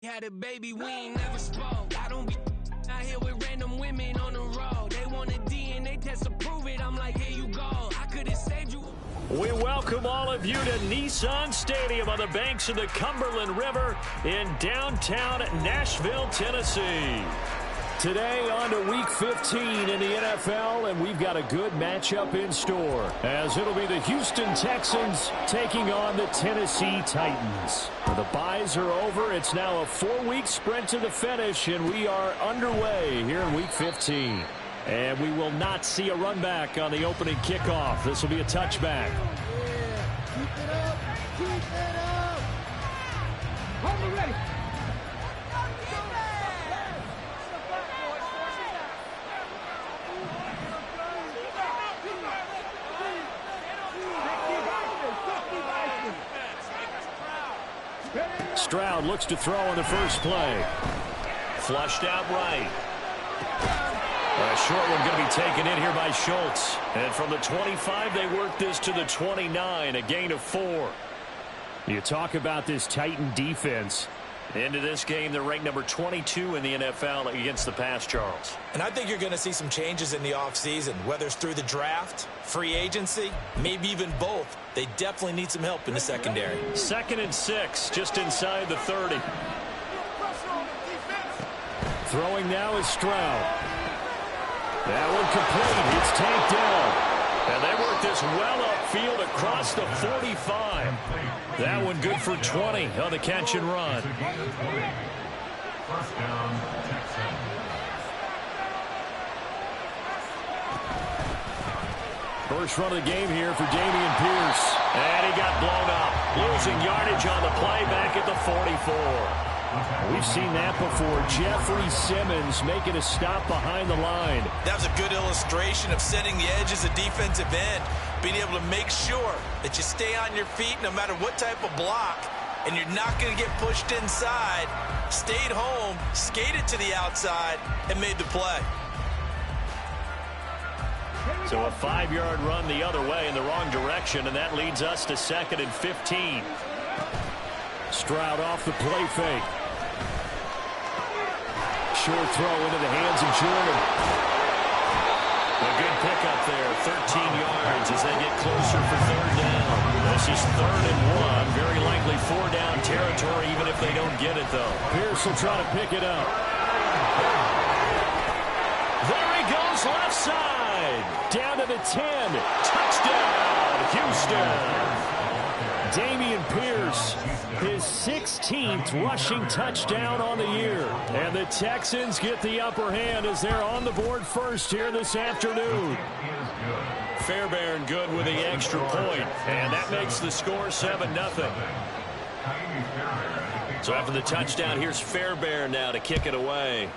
Had a baby, we ain't never spoke. I don't be out here with random women on the road. They want a DNA test to prove it. I'm like, here you go. I could have saved you. We welcome all of you to Nissan Stadium on the banks of the Cumberland River in downtown Nashville, Tennessee. Today on to Week 15 in the NFL, and we've got a good matchup in store, as it'll be the Houston Texans taking on the Tennessee Titans. The byes are over. It's now a 4-week sprint to the finish, and we are underway here in Week 15. And we will not see a run back on the opening kickoff. This will be a touchback. Yeah, keep it up, keep it up. Hold it ready. Stroud looks to throw on the first play. Flushed out right. A short one going to be taken in here by Schultz. And from the 25, they work this to the 29, a gain of 4. You talk about this Titan defense. Into this game, they're ranked number 22 in the NFL against the pass, Charles. And I think you're going to see some changes in the offseason, whether it's through the draft, free agency, maybe even both. They definitely need some help in the secondary. 2nd and 6, just inside the 30. Throwing now is Stroud. That one complete. It's tanked down. And they work this well upfield across the 45. That one good for 20 on the catch and run. First down, Texans. First run of the game here for Dameon Pierce. And he got blown up. Losing yardage on the play back at the 44. We've seen that before. Jeffrey Simmons making a stop behind the line. That was a good illustration of setting the edge as a defensive end, being able to make sure that you stay on your feet no matter what type of block, and you're not going to get pushed inside. Stayed home, skated to the outside, and made the play. So a 5-yard run the other way in the wrong direction, and that leads us to 2nd and 15. Stroud off the play fake. Short throw into the hands of Jordan. A good pickup there, 13 yards as they get closer for 3rd down. This is 3rd and 1, very likely 4-down territory even if they don't get it though. Pierce will try to pick it up. There he goes left side. Down to the 10. Touchdown, Houston. Dameon Pierce, his 16th rushing touchdown on the year. And the Texans get the upper hand as they're on the board first here this afternoon. Fairbairn good with the extra point, and that makes the score 7-0. So after the touchdown, here's Fairbairn now to kick it away.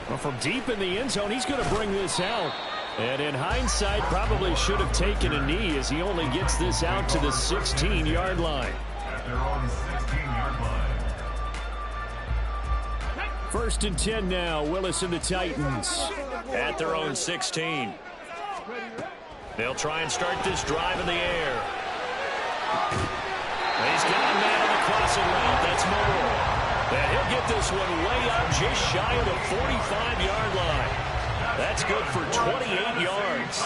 Well, from deep in the end zone, he's going to bring this out. And in hindsight, probably should have taken a knee as he only gets this out to the 16-yard line. At their own 16-yard line. 1st and 10 now, Willis and the Titans. At their own 16. They'll try and start this drive in the air. He's got a man on the crossing route. That's Moore. And he'll get this one way up just shy of the 45-yard line. That's good for 28 yards.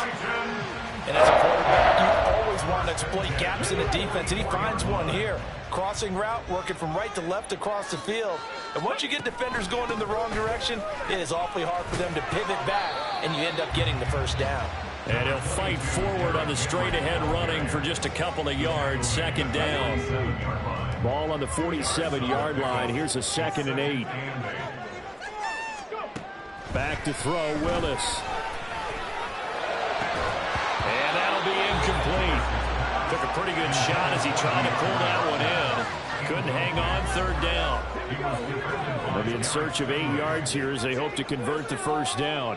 And as a quarterback, you always want to exploit gaps in the defense, and he finds one here. Crossing route, working from right to left across the field. And once you get defenders going in the wrong direction, it is awfully hard for them to pivot back, and you end up getting the 1st down. And he'll fight forward on the straight-ahead running for just a couple of yards. 2nd down. Ball on the 47-yard line. Here's a 2nd and 8. Back to throw, Willis. And that'll be incomplete. Took a pretty good shot as he tried to pull that one in. Couldn't hang on, 3rd down. They'll be in search of 8 yards here as they hope to convert the 1st down.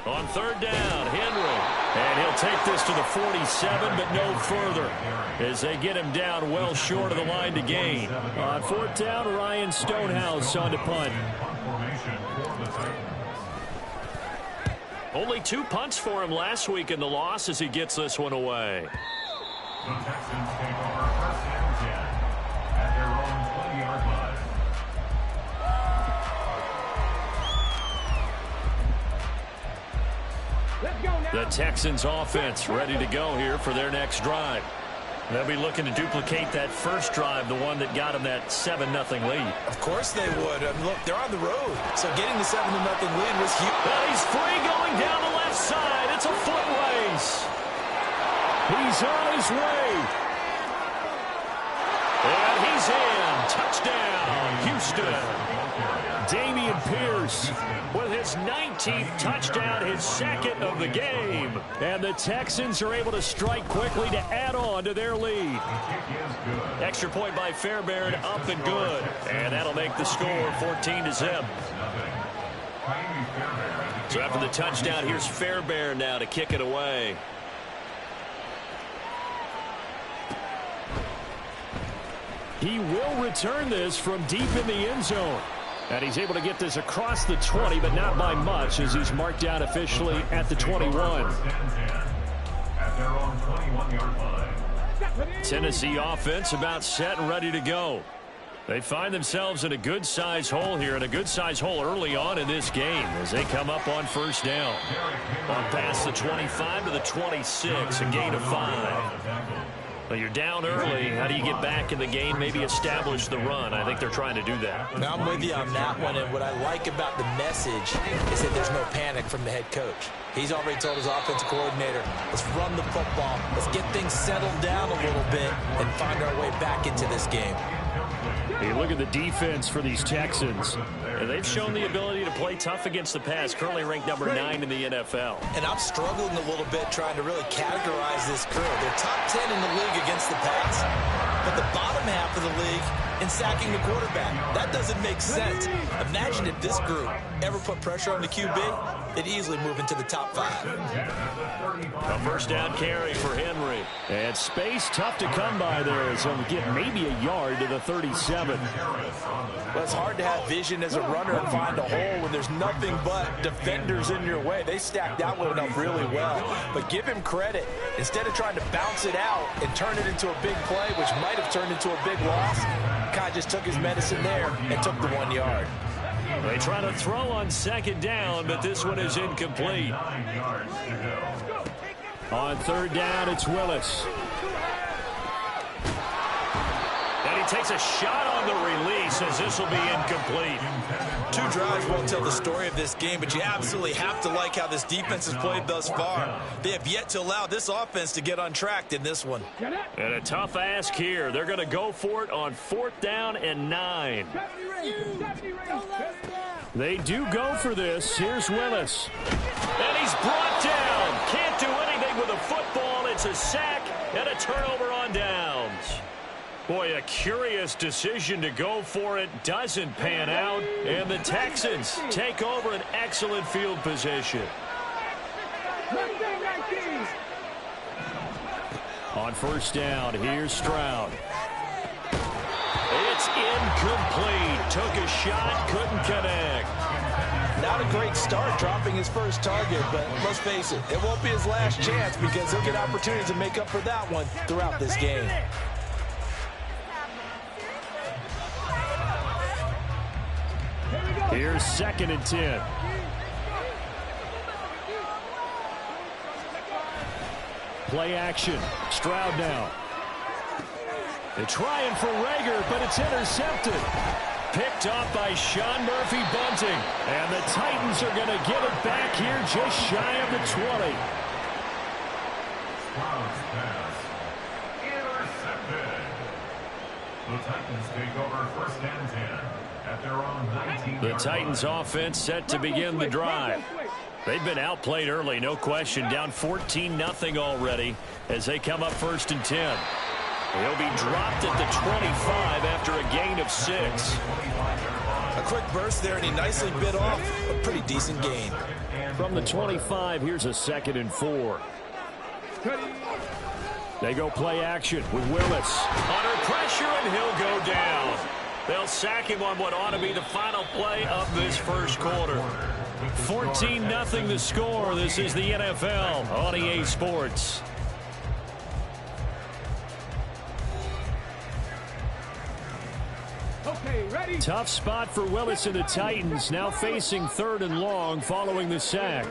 On 3rd down, Henry. And he'll take this to the 47, but no further as they get him down well short of the line to gain. On 4th down, Ryan Stonehouse on to punt. Only 2 punts for him last week in the loss as he gets this one away. The Texans take over first and 10 at their own 20-yard line. The Texans offense ready to go here for their next drive. They'll be looking to duplicate that first drive, the one that got them that 7-0 lead. Of course they would. Look, they're on the road, so getting the 7-0 lead was huge. Well, he's free going down the left side. It's a foot race. He's on his way. And he's in. Touchdown, Houston. Dameon Pierce with his 19th touchdown, his second of the game. And the Texans are able to strike quickly to add on to their lead. Extra point by Fairbairn, up and good. And that'll make the score 14-0. So after the touchdown, here's Fairbairn now to kick it away. He will return this from deep in the end zone. And he's able to get this across the 20, but not by much, as he's marked down officially at the 21. Tennessee offense about set and ready to go. They find themselves in a good-sized hole here, and a good-sized hole early on in this game as they come up on first down. On past the 25 to the 26, a gain of 5. Well, you're down early. How do you get back in the game, maybe establish the run? I think they're trying to do that. Now, I'm with you on that one, and what I like about the message is that there's no panic from the head coach. He's already told his offensive coordinator, let's run the football, let's get things settled down a little bit and find our way back into this game. You look at the defense for these Texans, and they've shown the ability to play tough against the pass, currently ranked number 9 in the NFL. And I'm struggling a little bit trying to really categorize this crew. They're top 10 in the league against the pass, but the bottom half of the league in sacking the quarterback. That doesn't make sense. Imagine if this group ever put pressure on the QB, they'd easily move into the top 5. A first down carry for Henry. And space tough to come by there, so we get maybe a yard to the 37. Well, it's hard to have vision as a runner and find a hole when there's nothing but defenders in your way. They stacked that one up really well. But give him credit. Instead of trying to bounce it out and turn it into a big play, which might have turned into a big loss, Kai just took his medicine there and took the 1 yard. They try to throw on second down, but this one is incomplete. On third down, it's Willis. And he takes a shot on the release as this will be incomplete. 2 drives won't tell the story of this game, but you absolutely have to like how this defense has played thus far. They have yet to allow this offense to get untracked in this one. And a tough ask here. They're going to go for it on 4th down and 9. They do go for this. Here's Willis. And he's brought down. Can't do anything with a football. It's a sack and a turnover on downs. Boy, a curious decision to go for it. Doesn't pan out. And the Texans take over an excellent field position. On first down, here's Stroud. It's incomplete. Took a shot, couldn't connect. Not a great start dropping his first target, but let's face it, it won't be his last chance because he'll get opportunities to make up for that one throughout this game. Here's 2nd and 10. Play action. Stroud now. They're trying for Rager, but it's intercepted. Picked off by Sean Murphy-Bunting. And the Titans are going to get it back here just shy of the 20. Intercepted. The Titans take over first and 10 at their own 19. The Titans offense set to begin the drive. They've been outplayed early, no question. Down 14-0 already as they come up 1st and 10. He'll be dropped at the 25 after a gain of 6. A quick burst there, and he nicely bit off a pretty decent gain. From the 25, here's a 2nd and 4. They go play action with Willis. Under pressure, and he'll go down. They'll sack him on what ought to be the final play of this first quarter. 14-0 the score. This is the NFL on EA Sports. Okay, ready? Tough spot for Willis and the Titans, now facing 3rd and long following the sack.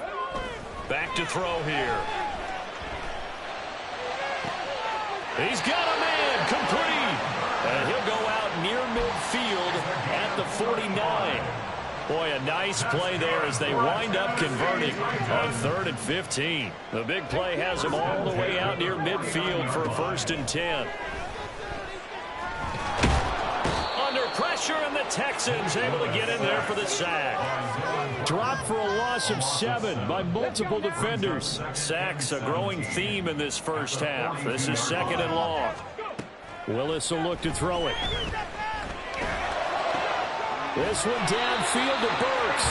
Back to throw here. He's got a man, complete. And he'll go out near midfield at the 49. Boy, a nice play there as they wind up converting on 3rd and 15. The big play has them all the way out near midfield for a 1st and 10. Under pressure, and the Texans able to get in there for the sack. Dropped for a loss of 7 by multiple defenders. Sacks a growing theme in this first half. This is 2nd and long. Willis will look to throw it. This one downfield to Burks.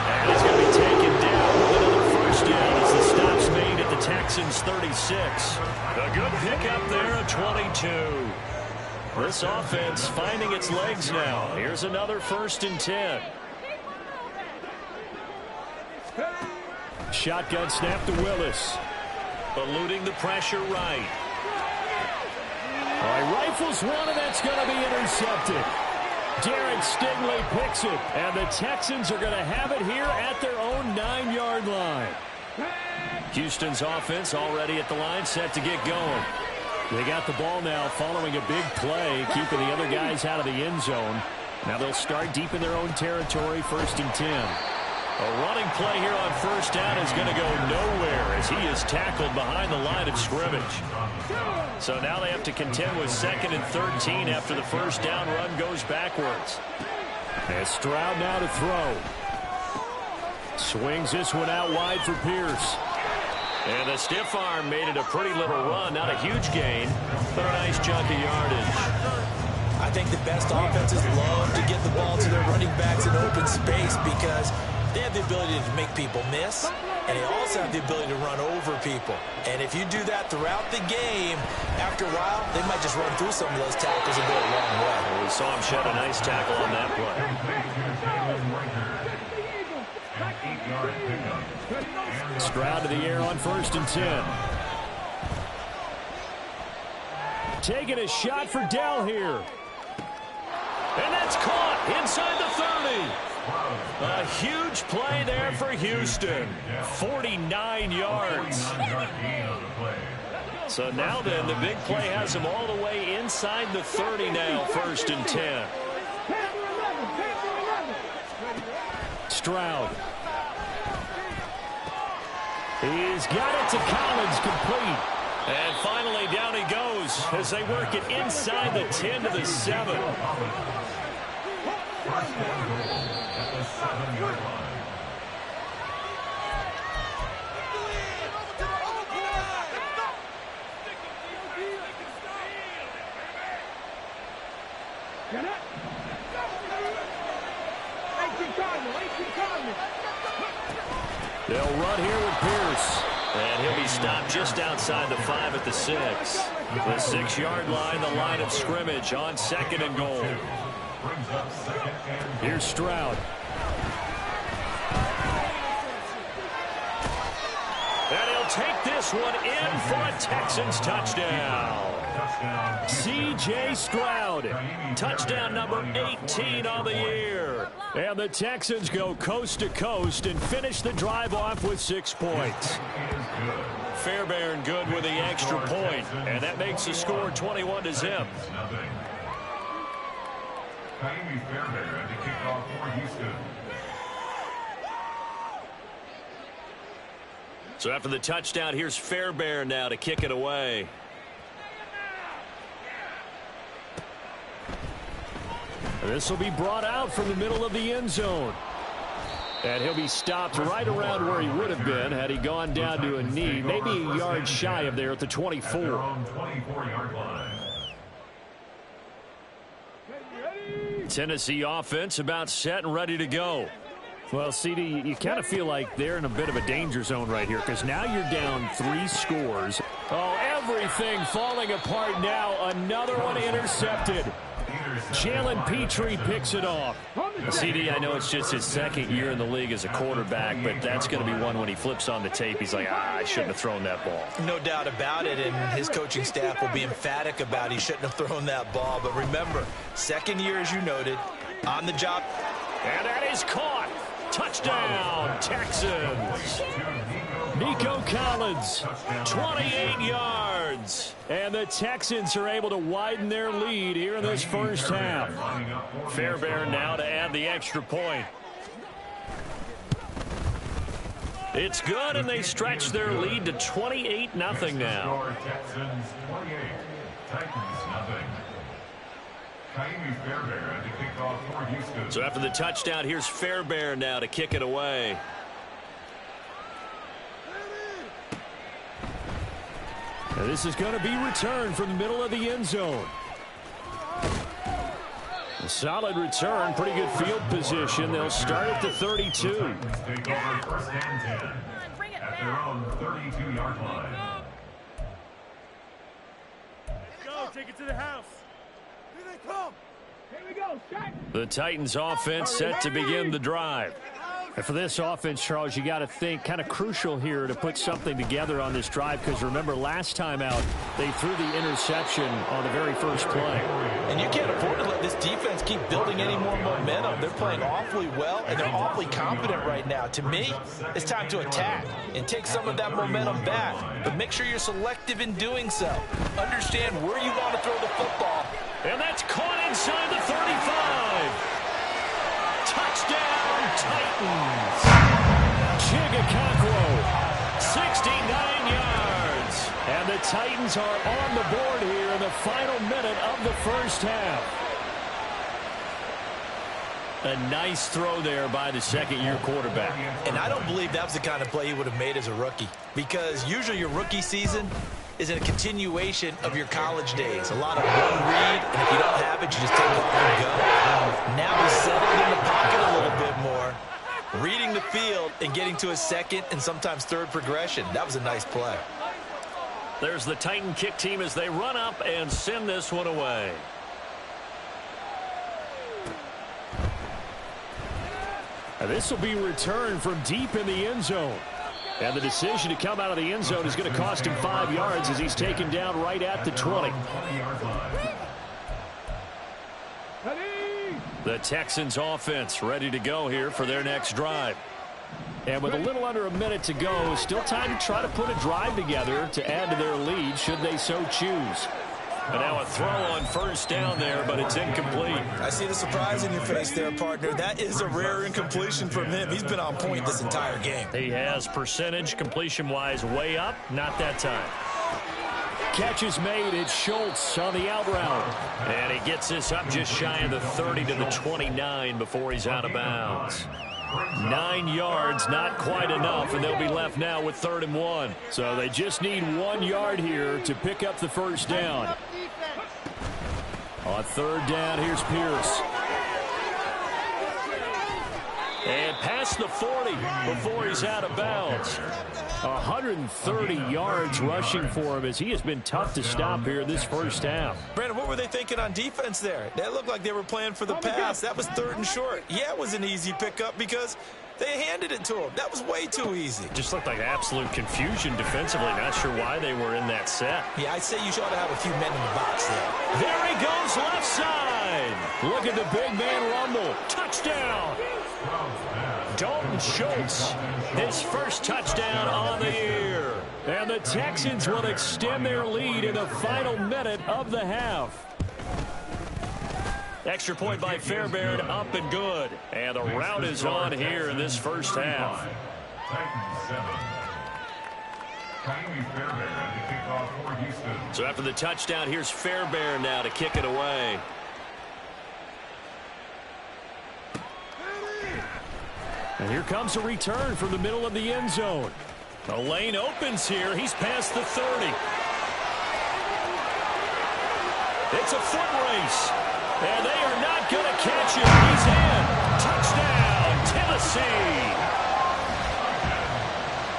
And he's going to be taken down with another first down as the stop's made at the Texans' 36. A good pickup there at 22. This offense finding its legs now. Here's another 1st and 10. Shotgun snap to Willis. Eluding the pressure right. All right, rifles one, and that's going to be intercepted. Derek Stingley picks it, and the Texans are going to have it here at their own 9-yard line. Houston's offense already at the line, set to get going. They got the ball now following a big play, keeping the other guys out of the end zone. Now they'll start deep in their own territory, 1st and 10. A running play here on 1st down is going to go nowhere as he is tackled behind the line of scrimmage. So now they have to contend with 2nd and 13 after the 1st down run goes backwards. And Stroud now to throw. Swings this one out wide for Pierce. And the stiff arm made it a pretty little run. Not a huge gain, but a nice chunk of yardage. I think the best offenses love to get the ball to their running backs in open space because they have the ability to make people miss, and they also have the ability to run over people. And if you do that throughout the game, after a while, they might just run through some of those tackles and go a long way. Well, we saw him shed a nice tackle on that play. Stroud to the air on 1st and 10. Taking a shot for Dell here. And that's caught inside the 30. A huge play there for Houston. 49 yards. So now then, the big play has him all the way inside the 30 now, 1st and 10. Stroud. He's got it to Collins, complete. And finally down he goes as they work it inside the 10 to the 7. They'll run here with Pierce. And he'll be stopped just outside the 5 at the 6. The 6-yard line, the line of scrimmage on 2nd and goal. Here's Stroud. And he'll take this one in for a Texans touchdown. C.J. Stroud, touchdown number 18 on the year. And the Texans go coast to coast and finish the drive off with 6 points. Fairbairn good with the extra point, and that makes the score 21-0. Fairbairn to kick off for Houston. So after the touchdown, here's Fairbairn now to kick it away. This will be brought out from the middle of the end zone. And he'll be stopped right around where he would have been had he gone down to a knee, maybe a yard shy of there at the 24. 24-yard line. Tennessee offense about set and ready to go. Well, CD, you kind of feel like they're in a bit of a danger zone right here because now you're down 3 scores. Oh, everything falling apart now. Another one intercepted. Jalen Petrie picks it off. CD, I know it's just his second year in the league as a quarterback, but that's going to be one when he flips on the tape. He's like, I shouldn't have thrown that ball. No doubt about it, and his coaching staff will be emphatic about he shouldn't have thrown that ball. But remember, second year, as you noted, on the job. And that is caught. Touchdown, Texans. Nico Collins, 28 yards. And the Texans are able to widen their lead here in this first half. Fairbairn now to add the extra point. It's good, and they stretch their lead to 28-0 now. Texans 28, Titans nothing. Fairbairn to kick off for Houston. So after the touchdown, here's Fairbairn now to kick it away. Now this is going to be returned from the middle of the end zone. A solid return, pretty good field position. They'll start at the 32. Take over first and 10 at their own 32-yard line. Go, take it to the house. Here they come. Here we go. Shaq. The Titans offense set to begin the drive. And for this offense, Charles, you got to think kind of crucial here to put something together on this drive, because remember last time out they threw the interception on the very first play. And you can't afford to let this defense keep building any more momentum. They're playing awfully well, and they're awfully confident right now. To me, it's time to attack and take some of that momentum back. But make sure you're selective in doing so. Understand where you want to throw the football. And that's caught inside the 35. Touchdown, Titans. Chigacaquo, 69 yards. And the Titans are on the board here in the final minute of the first half. A nice throw there by the second-year quarterback. And I don't believe that was the kind of play he would have made as a rookie, because usually your rookie season is a continuation of your college days. A lot of one read, and if you don't have it, you just take off and go. Now he's settled in the pocket a little bit more, reading the field and getting to a second and sometimes third progression. That was a nice play. There's the Titan kick team as they run up and send this one away. And this will be returned from deep in the end zone. And the decision to come out of the end zone is going to cost him 5 yards as he's taken down right at the 20. The Texans offense ready to go here for their next drive. And with a little under a minute to go, still time to try to put a drive together to add to their lead should they so choose. And now a throw on first down there, but it's incomplete. I see the surprise in your face there, partner. That is a rare incompletion from him. He's been on point this entire game. He has percentage completion-wise way up, not that time. Catch is made. It's Schultz on the out route. And he gets this up just shy of the 30 to the 29 before he's out of bounds. 9 yards, not quite enough, and they'll be left now with 3rd and 1. So they just need 1 yard here to pick up the first down. On 3rd down, here's Pierce. And past the 40 before he's out of bounds. 130 yards rushing for him as he has been tough to stop here in this first half. Brandon, what were they thinking on defense there? That looked like they were playing for the pass. That was 3rd and short. Yeah, it was an easy pickup because they handed it to him. That was way too easy. Just looked like absolute confusion defensively. Not sure why they were in that set. Yeah, I'd say you ought to have a few men in the box there. There he goes left side. Look at the big man rumble. Touchdown. Dalton Schultz, his first touchdown on the year. And the Texans will extend their lead in the final minute of the half. Extra point by Fairbairn, up and good. And the route is on here in this first half. So after the touchdown, here's Fairbairn now to kick it away. And here comes a return from the middle of the end zone. The lane opens here. He's past the 30. It's a foot race. And they are not going to catch him. He's in. Touchdown, Tennessee.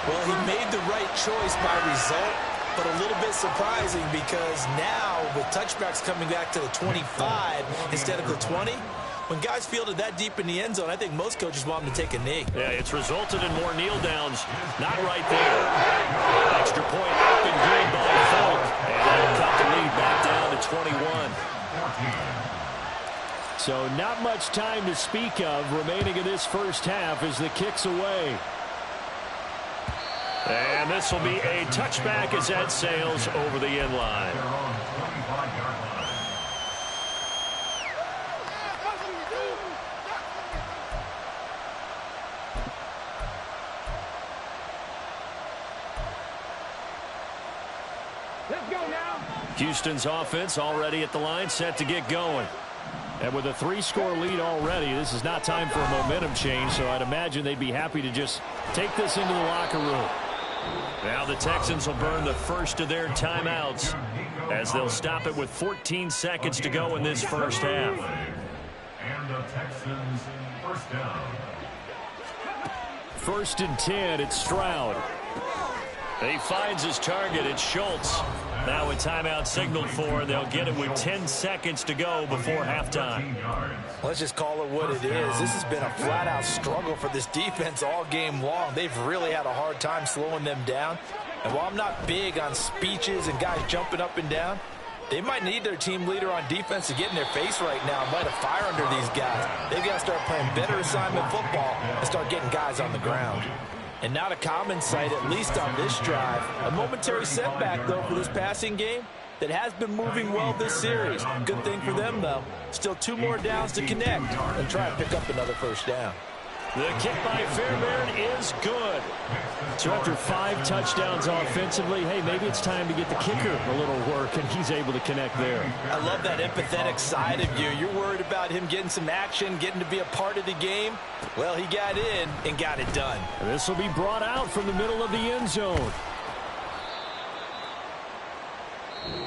Well, he made the right choice by result, but a little bit surprising because now with touchbacks coming back to the 25 instead of the 20, When guys fielded that deep in the end zone, I think most coaches want them to take a knee. Yeah, it's resulted in more kneel downs. Not right there. Extra point up and good by Folk. And that'll cut the lead back down to 21. So not much time to speak of remaining in this first half as the kick's away. And this will be a touchback as that sails over the end line. Let's go now. Houston's offense already at the line, set to get going. And with a 3-score lead already, this is not time for a momentum change, so I'd imagine they'd be happy to just take this into the locker room. Now the Texans will burn the first of their timeouts as they'll stop it with 14 seconds to go in this first half. And the Texans first down. 1st and 10, it's Stroud. He finds his target. It's Schultz. Now a timeout signaled for, and they'll get it with 10 seconds to go before halftime. Let's just call it what it is. This has been a flat-out struggle for this defense all game long. They've really had a hard time slowing them down. And while I'm not big on speeches and guys jumping up and down, they might need their team leader on defense to get in their face right now and light a fire under these guys. They've got to start playing better assignment football and start getting guys on the ground. And not a common sight, at least on this drive. A momentary setback, though, for this passing game that has been moving well this series. Good thing for them, though. Still 2 more downs to connect and try and pick up another first down. The kick by Fairbairn is good. So after 5 touchdowns offensively, hey, maybe it's time to get the kicker a little work, and he's able to connect there. I love that empathetic side of you. You're worried about him getting some action, getting to be a part of the game. Well, he got in and got it done. This will be brought out from the middle of the end zone.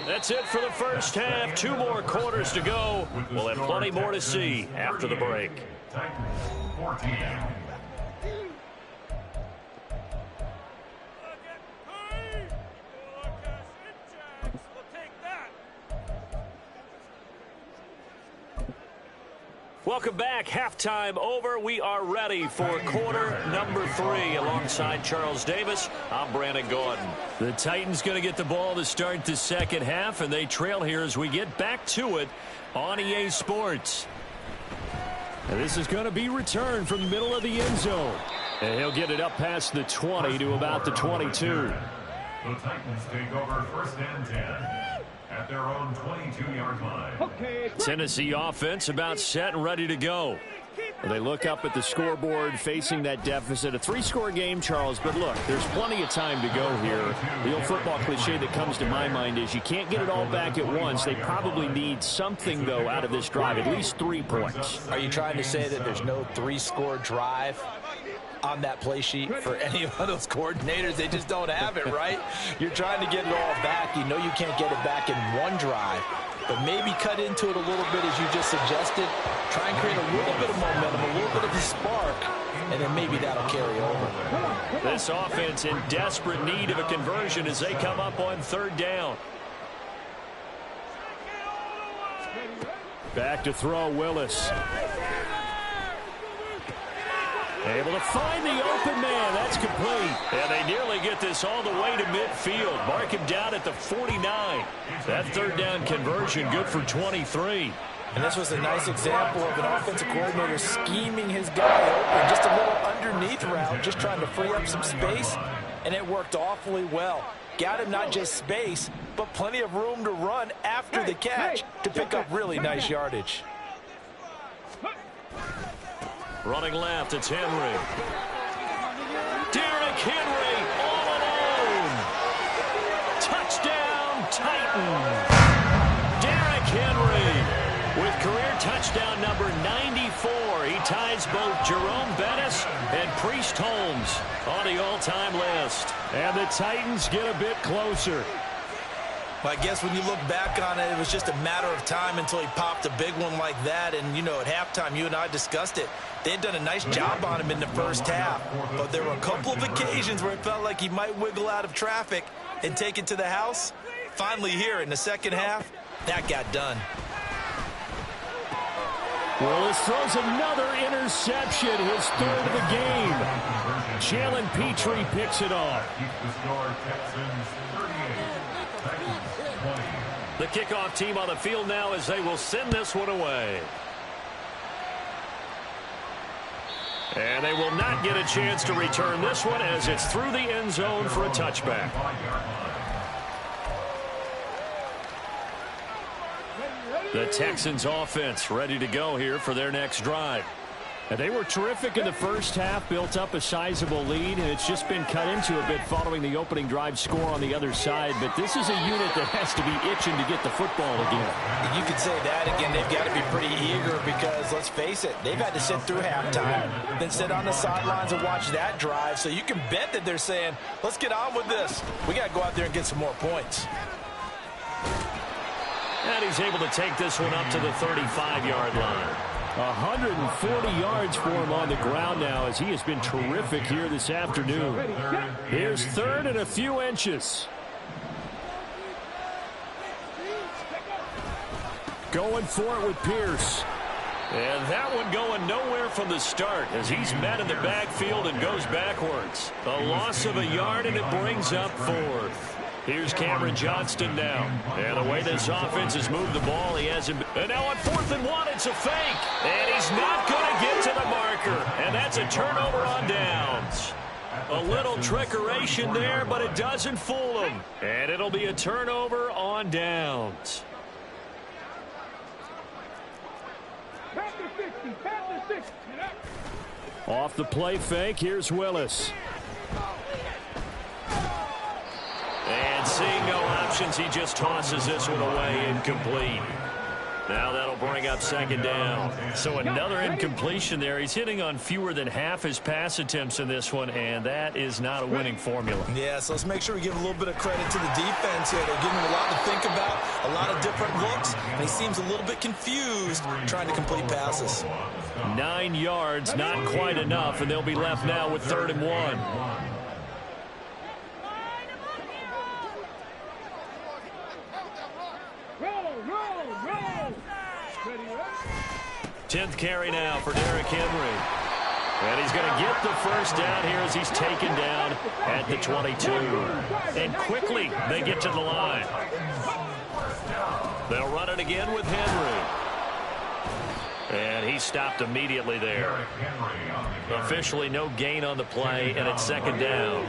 That's it for the first half. 2 more quarters to go. We'll have plenty more to see after the break. Titans 14. Welcome back. Halftime over. We are ready for quarter number 3. Alongside Charles Davis, I'm Brandon Gordon. The Titans going to get the ball to start the second half, and they trail here as we get back to it on EA Sports. And this is going to be returned from the middle of the end zone. And he'll get it up past the 20 to about the 22. The Titans take over 1st and 10 at their own 22-yard line. Tennessee offense about set and ready to go. They look up at the scoreboard facing that deficit. A 3-score game, Charles, but look, there's plenty of time to go here. The old football cliche that comes to my mind is you can't get it all back at once. They probably need something, though, out of this drive, at least 3 points. Are you trying to say that there's no 3-score drive on that play sheet for any of those coordinators? They just don't have it, right? You're trying to get it all back. You know you can't get it back in one drive, but maybe cut into it a little bit as you just suggested. Try and create a little bit of momentum, a little bit of a spark, and then maybe that'll carry over. This offense in desperate need of a conversion as they come up on 3rd down. Back to throw, Willis. Able to find the open man. That's complete. And they nearly get this all the way to midfield. Mark him down at the 49. That 3rd down conversion good for 23. And this was a nice example of an offensive coordinator scheming his guy open. Just a little underneath route, just trying to free up some space. And it worked awfully well. Got him not just space, but plenty of room to run after the catch to pick up really nice yardage. Running left, it's Henry. Derrick Henry all alone. Touchdown, Titans. Derrick Henry with career touchdown number 94. He ties both Jerome Bettis and Priest Holmes on the all-time list. And the Titans get a bit closer. I guess when you look back on it, it was just a matter of time until he popped a big one like that. And, you know, at halftime, you and I discussed it. They had done a nice job on him in the first half. But there were a couple of occasions where it felt like he might wiggle out of traffic and take it to the house. Finally here in the second half, that got done. Willis throws another interception, his third of the game. Jalen Petrie picks it off. The kickoff team on the field now as they will send this one away. And they will not get a chance to return this one as it's through the end zone for a touchback. The Texans offense ready to go here for their next drive. And they were terrific in the first half, built up a sizable lead, and it's just been cut into a bit following the opening drive score on the other side. But this is a unit that has to be itching to get the football again. You could say that again. They've got to be pretty eager because, let's face it, they've had to sit through halftime, then sit on the sidelines and watch that drive. So you can bet that they're saying, let's get on with this. We got to go out there and get some more points. And he's able to take this one up to the 35-yard line. 140 yards for him on the ground now as he has been terrific here this afternoon. Here's third and a few inches. Going for it with Pierce. And that one going nowhere from the start as he's met in the backfield and goes backwards. A loss of a yard, and it brings up fourth. Here's Cameron Johnston now. And the way this offense has moved the ball, he hasn't. And now on 4th and 1, it's a fake. And he's not going to get to the marker. And that's a turnover on downs. A little trickeration there, but it doesn't fool him. And it'll be a turnover on downs. Off the play fake, here's Willis. And seeing no options, he just tosses this one away, incomplete. Now that'll bring up second down. So another incompletion there. He's hitting on fewer than half his pass attempts in this one, and that is not a winning formula. Yeah, so let's make sure we give a little bit of credit to the defense here. They're giving him a lot to think about, a lot of different looks, and he seems a little bit confused trying to complete passes. 9 yards, not quite enough, and they'll be left now with 3rd and 1. 10th carry now for Derrick Henry. And he's going to get the first down here as he's taken down at the 22. And quickly they get to the line. They'll run it again with Henry. And he stopped immediately there. Officially no gain on the play, and it's second down.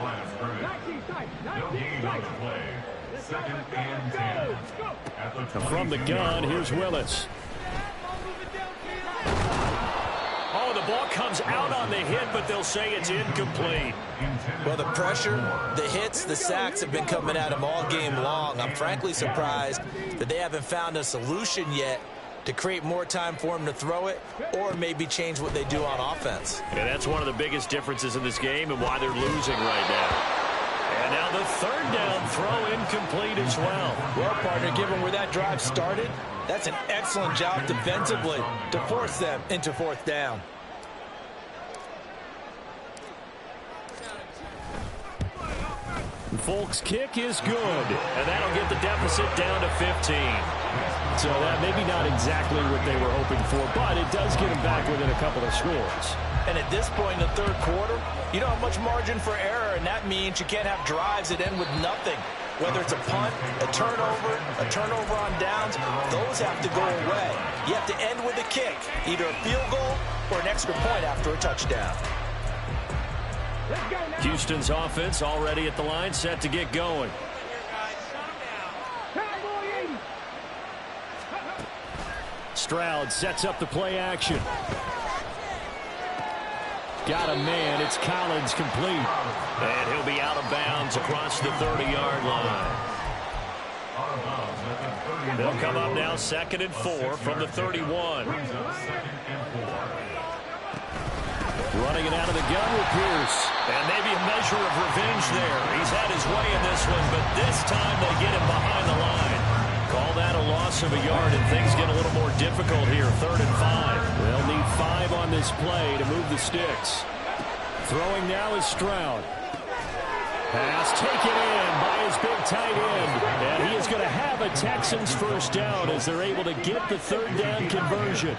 From the gun, here's Willis. Oh, the ball comes out on the hit, but they'll say it's incomplete. Well, the pressure, the hits, the sacks have been coming at him all game long. I'm frankly surprised that they haven't found a solution yet to create more time for him to throw it or maybe change what they do on offense. Yeah, that's one of the biggest differences in this game and why they're losing right now. And now the 3rd down throw incomplete as well. Well, partner, given where that drive started, that's an excellent job defensively to force them into 4th down. Folk's kick is good, and that'll get the deficit down to 15. So that maybe not exactly what they were hoping for, but it does get them back within a couple of scores. And at this point in the 3rd quarter, you don't have much margin for error, and that means you can't have drives that end with nothing. Whether it's a punt, a turnover on downs, those have to go away. You have to end with a kick, either a field goal or an extra point after a touchdown. Houston's offense already at the line, set to get going. Stroud sets up the play action. Got a man. It's Collins complete. And he'll be out of bounds across the 30-yard line. They'll come up now 2nd and 4 from the 31. Running it out of the gun with Pierce. And maybe a measure of revenge there. He's had his way in this one, but this time they get him behind the line. Call that a loss of a yard, and things get a little more difficult here. 3rd and 5. They'll need 5 on this play to move the sticks. Throwing now is Stroud. Pass taken in by his big tight end. And he is going to have a Texans first down as they're able to get the 3rd down conversion.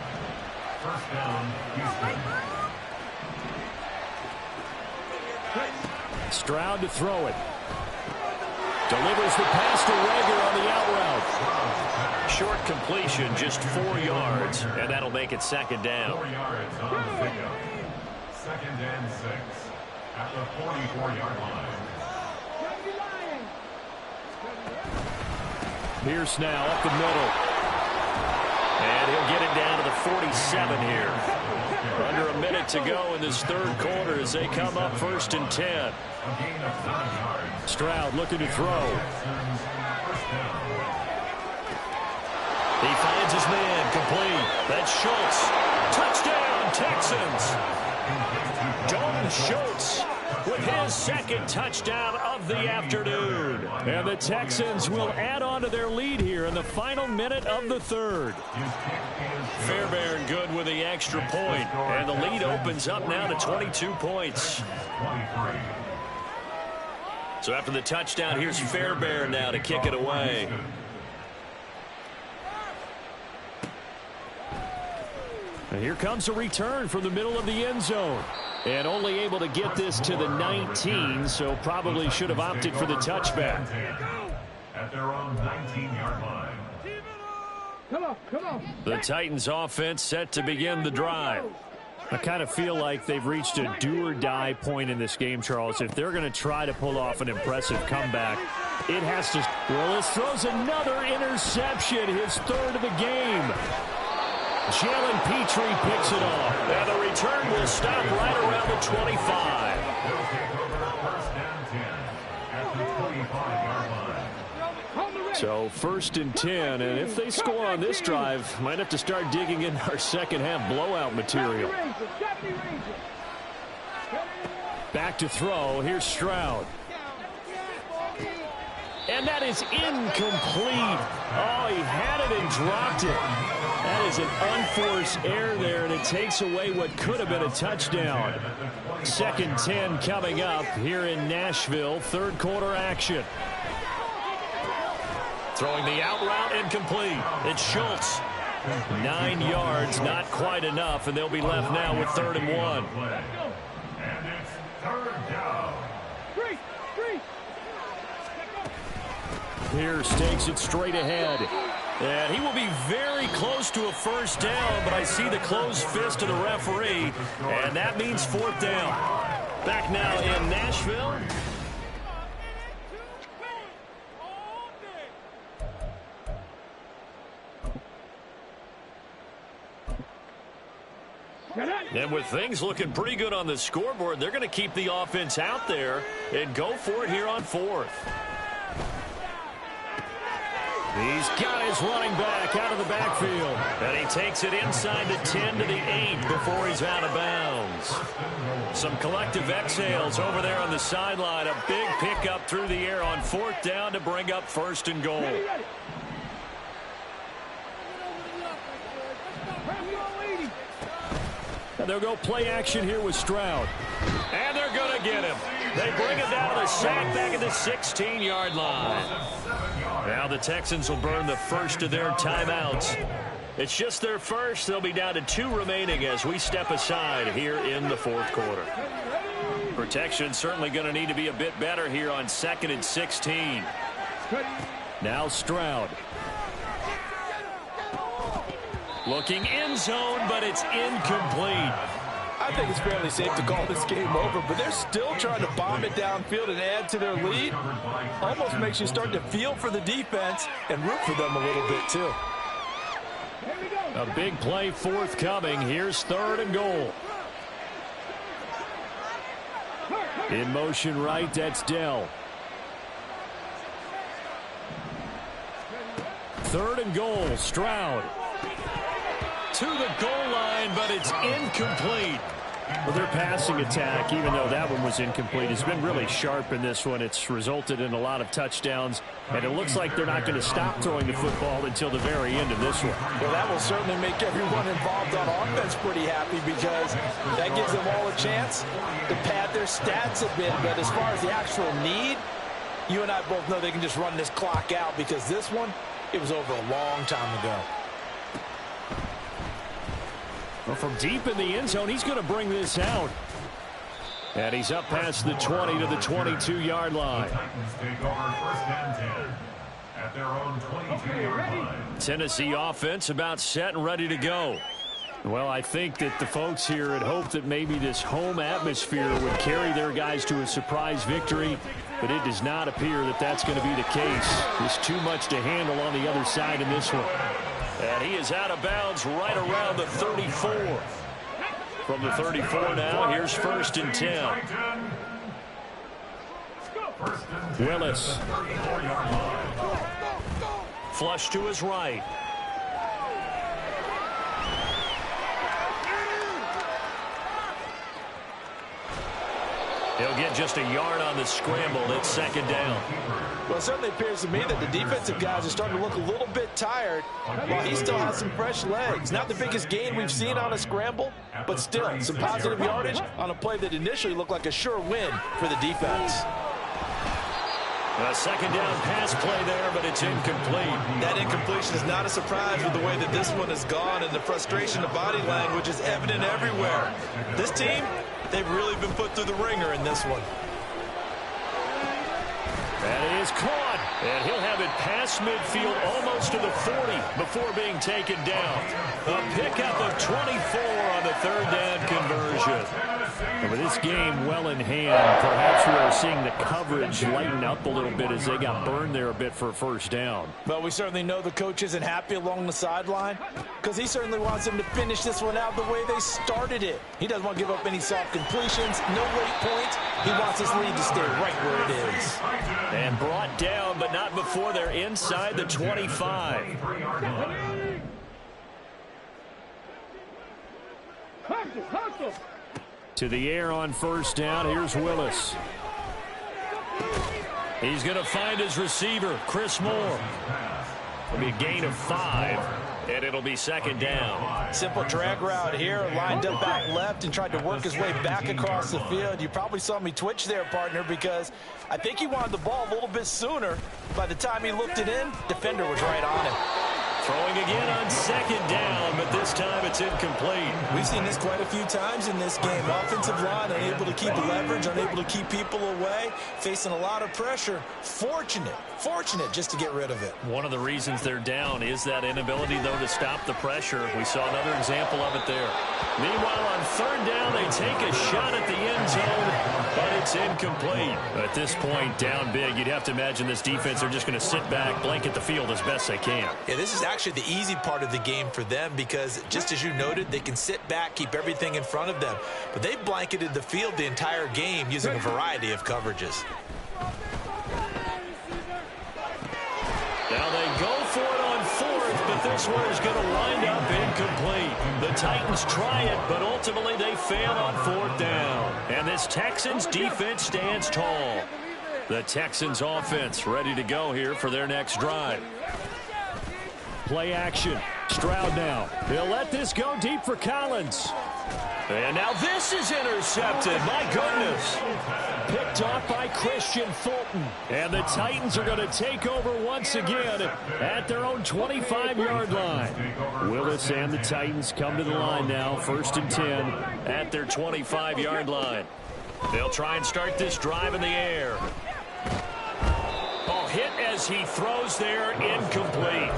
First down, Houston. Stroud to throw it. Delivers the pass to Rager on the out route. Short completion, just 4 yards, and that'll make it second down. 4 yards on the pickup. Second and 6 at the 44-yard line. Pierce now up the middle. And he'll get it down to the 47 here. Under a minute to go in this third quarter as they come up first and 10. Stroud looking to throw. He finds his man complete. That's Schultz. Touchdown, Texans. Dalton Schultz with his second touchdown of the afternoon. And the Texans will add on to their lead here in the final minute of the third. Fairbairn good with the extra point. And the lead opens up now to 22 points. So after the touchdown, here's Fairbairn now to kick it away. And here comes a return from the middle of the end zone. And only able to get this to the 19, so probably should have opted for the touchback. At their own 19-yard line. Come on. The Titans offense set to begin the drive. I kind of feel like they've reached a do-or-die point in this game, Charles. If they're going to try to pull off an impressive comeback, it has to. Willis throws another interception, his third of the game. Jalen Petrie picks it off. And the return will stop right around the 25. They'll take over first down 10 at the 25-yard line. So first and 10, and if they score on this drive, might have to start digging in our second half blowout material. Back to throw. Here's Stroud. And that is incomplete. Oh, he had it and dropped it. That is an unforced error there, and it takes away what could have been a touchdown. Second 10 coming up here in Nashville. Third quarter action. Throwing the out route incomplete. It's Schultz. 9 yards, not quite enough, and they'll be left now with 3rd and 1. And it's third down. Pierce takes it straight ahead. And he will be very close to a first down, but I see the closed fist of the referee, and that means 4th down. Back now in Nashville. And with things looking pretty good on the scoreboard, they're going to keep the offense out there and go for it here on 4th. He's got his running back out of the backfield. And he takes it inside the 10 to the 8 before he's out of bounds. Some collective exhales over there on the sideline. A big pickup through the air on 4th down to bring up 1st and goal. And they'll go play action here with Stroud. And they're going to get him. They bring him down to the sack back at the 16-yard line. Now the Texans will burn the first of their timeouts. It's just their first. They'll be down to 2 remaining as we step aside here in the 4th quarter. Protection certainly going to need to be a bit better here on 2nd and 16. Now Stroud. Looking end zone, but it's incomplete. I think it's fairly safe to call this game over, but they're still trying to bomb it downfield and add to their lead. Almost makes you start to feel for the defense and root for them a little bit, too. A big play forthcoming. Here's 3rd and goal. In motion right, that's Dell. 3rd and goal, Stroud. To the goal line, but it's incomplete. Well, their passing attack, even though that one was incomplete, has been really sharp in this one. It's resulted in a lot of touchdowns, and it looks like they're not going to stop throwing the football until the very end of this one. Well, that will certainly make everyone involved on offense pretty happy because that gives them all a chance to pad their stats a bit. But as far as the actual need, you and I both know they can just run this clock out because this one, it was over a long time ago. Well, from deep in the end zone, he's going to bring this out. And he's up past the 20 to the 22-yard line. The Titans take over first and 10 at their own 22-yard line. Tennessee offense about set and ready to go. Well, I think that the folks here had hoped that maybe this home atmosphere would carry their guys to a surprise victory, but it does not appear that that's going to be the case. There's too much to handle on the other side in this one. And he is out of bounds right around the 34. From the 34 now, here's first and 10. Willis. Flush to his right. He'll get just a yard on the scramble. It's second down. Well, it certainly appears to me that the defensive guys are starting to look a little bit tired while he still has some fresh legs. Not the biggest gain we've seen on a scramble, but still some positive yardage on a play that initially looked like a sure win for the defense. A second down pass play there, but it's incomplete. That incompletion is not a surprise with the way that this one has gone, and the frustration of body language is evident everywhere. This team, they've really been put through the ringer in this one. That is caught, and he'll have it past midfield almost to the 40 before being taken down. A pickup of 24 on the third down conversion. And with this game well in hand, perhaps we are seeing the coverage lighten up a little bit as they got burned there a bit for a first down. Well, we certainly know the coach isn't happy along the sideline because he certainly wants them to finish this one out the way they started it. He doesn't want to give up any soft completions, no late points. He wants his lead to stay right where it is. And brought down, but not before they're inside the 25. To the air on first down. Here's Willis. He's going to find his receiver, Chris Moore. It'll be a gain of 5, and it'll be second down. Simple drag route here, lined up back left and tried to work his way back across the field. You probably saw me twitch there, partner, because I think he wanted the ball a little bit sooner. By the time he looked it in, defender was right on him. Throwing again on second down, but this time it's incomplete. We've seen this quite a few times in this game. Offensive line unable to keep leverage, unable to keep people away, facing a lot of pressure. Fortunate just to get rid of it. One of the reasons they're down is that inability, though, to stop the pressure. We saw another example of it there. Meanwhile, on third down, they take a shot at the end zone, but it's incomplete. At this point, down big, you'd have to imagine this defense are just going to sit back, blanket the field as best they can. Yeah, this is actually the easy part of the game for them because, just as you noted, they can sit back, keep everything in front of them. But they blanketed the field the entire game using a variety of coverages. Now they go for it on fourth, but this one is going to wind up incomplete. The Titans try it, but ultimately they fail on fourth down. And this Texans defense stands tall. The Texans offense ready to go here for their next drive. Play action. Stroud now. He'll let this go deep for Collins. And now this is intercepted. My goodness. Picked off by Christian Fulton. And the Titans are going to take over once again at their own 25-yard line. Willis and the Titans come to the line now. First and 10 at their 25-yard line. They'll try and start this drive in the air. Oh, hit as he throws there, incomplete.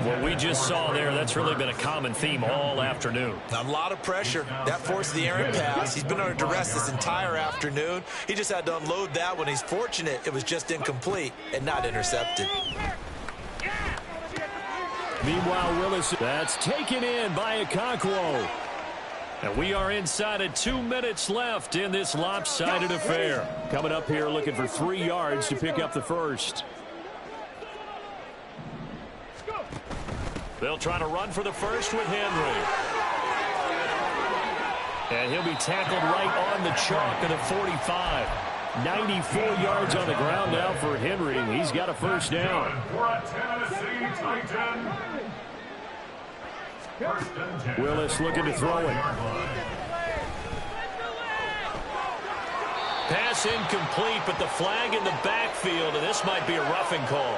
What we just saw there, that's really been a common theme all afternoon. A lot of pressure. That forced the errant pass. He's been under duress this entire afternoon. He just had to unload that one. He's fortunate it was just incomplete and not intercepted. Meanwhile, Willis, that's taken in by Okonkwo. And we are inside of 2 minutes left in this lopsided affair. Coming up here looking for 3 yards to pick up the first. They'll try to run for the first with Henry. And he'll be tackled right on the chalk of the 45. 94 yards on the ground now for Henry. He's got a first down. Willis looking to throw it. Pass incomplete, but the flag in the backfield, and this might be a roughing call.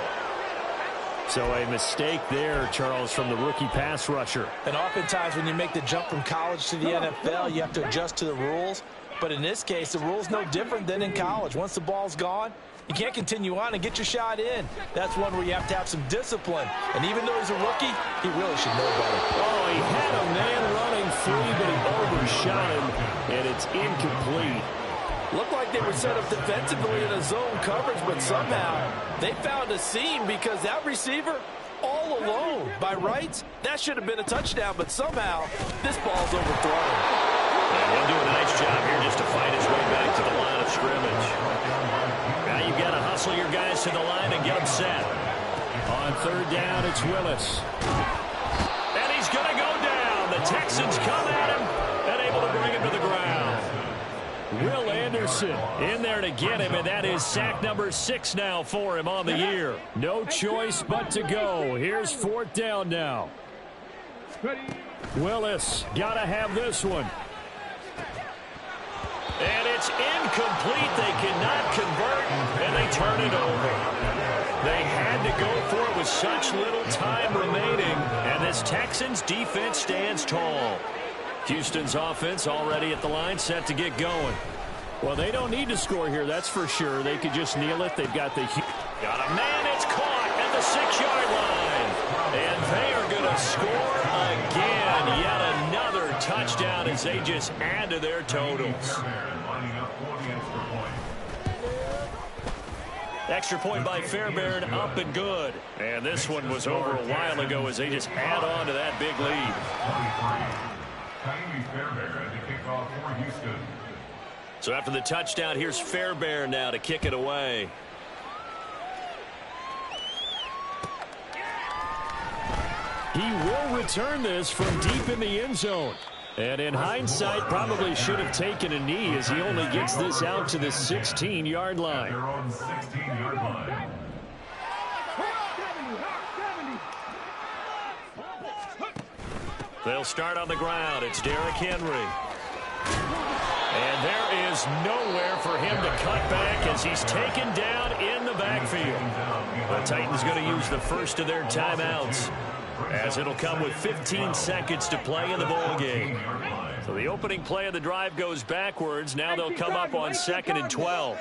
So a mistake there, Charles, from the rookie pass rusher. And oftentimes when you make the jump from college to the NFL, you have to adjust to the rules. But in this case, the rule's no different than in college. Once the ball's gone, you can't continue on and get your shot in. That's one where you have to have some discipline. And even though he's a rookie, he really should know better. Oh, he had a man running free, but he overshot him, and it's incomplete. Looked like they were set up defensively in a zone coverage, but somehow they found a seam because that receiver all alone. By rights, that should have been a touchdown, but somehow this ball's overthrown. And he'll do a nice job here just to fight his way back to the line of scrimmage. Now you've got to hustle your guys to the line and get them set. On third down, it's Willis. And he's going to go down. The Texans come at him and able to bring him to the ground. Will Anderson in there to get him, and that is sack number 6 now for him on the year. No choice but to go. Here's fourth down now. Willis got to have this one. And it's incomplete. They cannot convert, and they turn it over. They had to go for it with such little time remaining, and this Texans defense stands tall. Houston's offense already at the line, set to get going. Well, they don't need to score here, that's for sure. They could just kneel it. They've got the... Got a man, it's caught at the 6-yard line. And they are going to score again. Yet another touchdown as they just add to their totals. Extra point by Fairbairn, up and good. And this one was over a while ago as they just add on to that big lead. So after the touchdown, here's Fairbairn now to kick it away. He will return this from deep in the end zone. And in hindsight, probably should have taken a knee as he only gets this out to the 16-yard line. They'll start on the ground. It's Derrick Henry. And there is nowhere for him to cut back as he's taken down in the backfield. The Titans going to use the first of their timeouts, as it'll come with 15 seconds to play in the ball game. So the opening play of the drive goes backwards. Now they'll come up on 2nd and 12.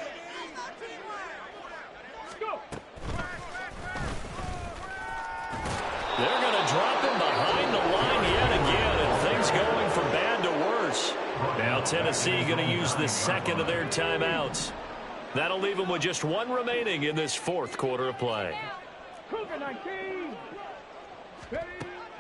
They're going to drop him behind the line yet again, and things going from bad to worse. Now Tennessee going to use the second of their timeouts. That'll leave them with just one remaining in this fourth quarter of play.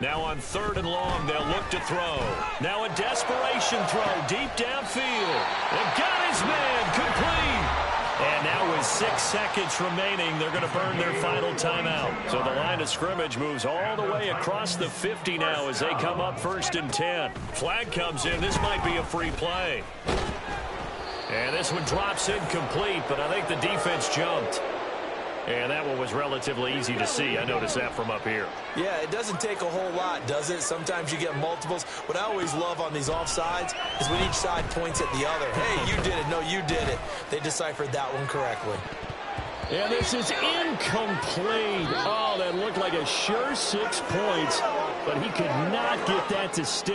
Now on 3rd and long, they'll look to throw. Now a desperation throw deep downfield. And got his man complete. And now with 6 seconds remaining, they're going to burn their final timeout. So the line of scrimmage moves all the way across the 50 now as they come up 1st and 10. Flag comes in. This might be a free play. And this one drops incomplete, but I think the defense jumped. And that one was relatively easy to see. I noticed that from up here. Yeah, it doesn't take a whole lot, does it? Sometimes you get multiples. What I always love on these offsides is when each side points at the other. Hey, you did it. No, you did it. They deciphered that one correctly. And this is incomplete. Oh, that looked like a sure 6 points, but he could not get that to stick.